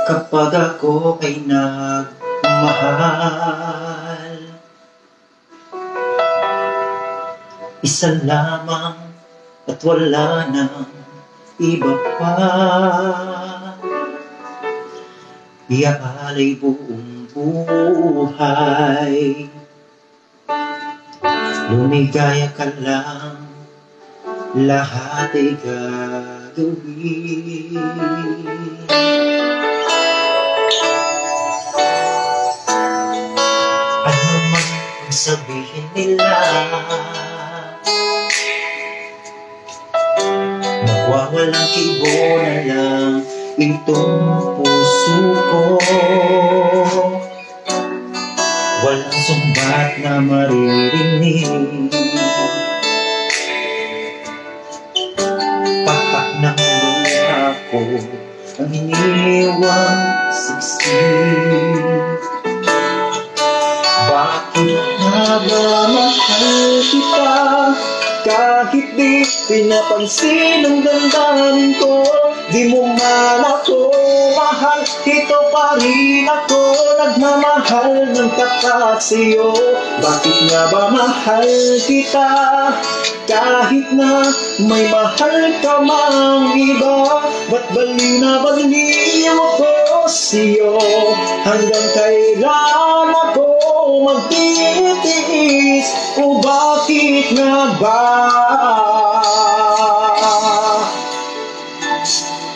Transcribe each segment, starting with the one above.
Kapag ako ay nagmahal, isa lamang at wala nang iba pa. Iaalay buong buhay, lumigaya ka lang, lahat ay gagawin. Ano man ang sabihin nila, magwawalang kibo na lang itong puso ko. Walang sumbat na maririnig, patak ng luha ko ang iniwang siksik. Bakit nga ba mahal kita, kahit di pinapansin ang damdamin ko? Di mo man ako mahal, ito pa rin ako nagmamahal ng tapat sa'yo. Bakit nga ba mahal kita, kahit na may mahal ka mang iba? Ba't baliw na baliw ako sa'yo? Hanggang kailan ako magtitiis? O bakit nga ba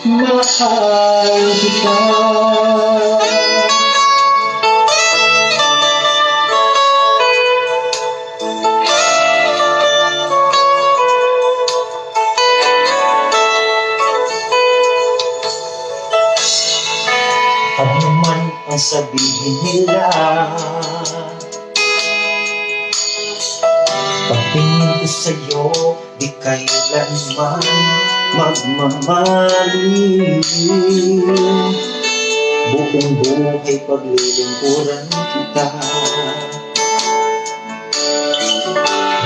mahal kita? Ano man ang sabihin nila, pagtingin ko sa'yo, di kailanman magmamali. Buong buhay paglilingkuran kita,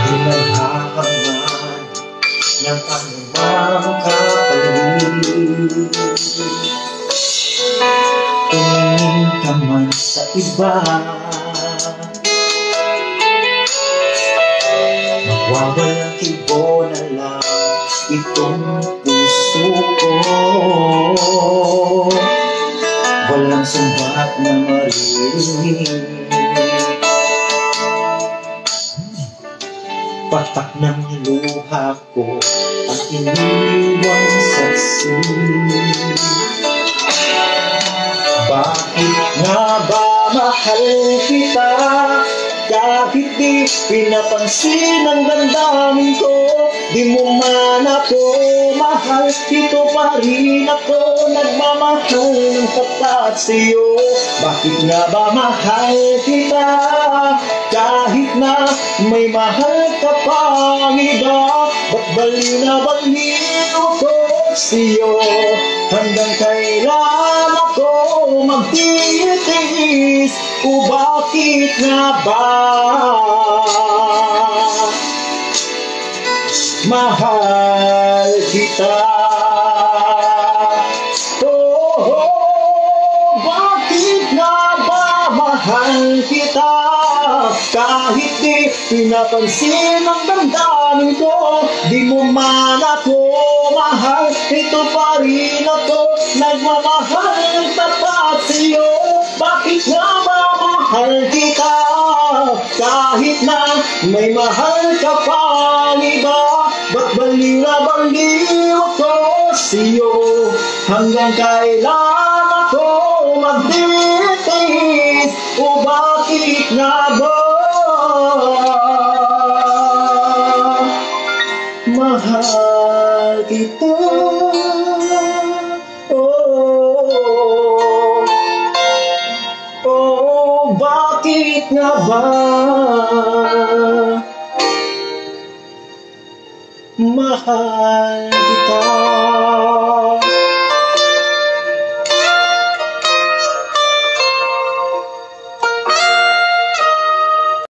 di naghahangan ng anumang kapalit. Tumingin ka man sa iba, magwawalang kibo na lang itong puso ko. Walang sumbat na maririnig, patak ng luha ko ang iniwang saksi. Bakit nga ba mahal kita, kahit di pinapansin ang damdamin ko? Di mo man ako mahal, ito pa rin ako nagmamahal ng tapat sa'yo. Bakit nga ba mahal kita, kahit na may mahal ka pang iba? Ba't baliw na baliw ako sa'yo? Hanggang kailan ako magtitiis? O bakit nga ba mahal kita? Bakit nga ba mahal kita, kahit di pinapansin ang damdamin ko? Di mo man ako mahal, ito pa rin ako nagmamahal ng tapat sa'yo. Bakit nga ba mahal kita, kahit na may mahal ka pang iba? Ba't baliw na baliw ako sa'yo? Hanggang kailan ako magtitiis? O bakit nga ba mahal kita? Bakit nga ba mahal kita?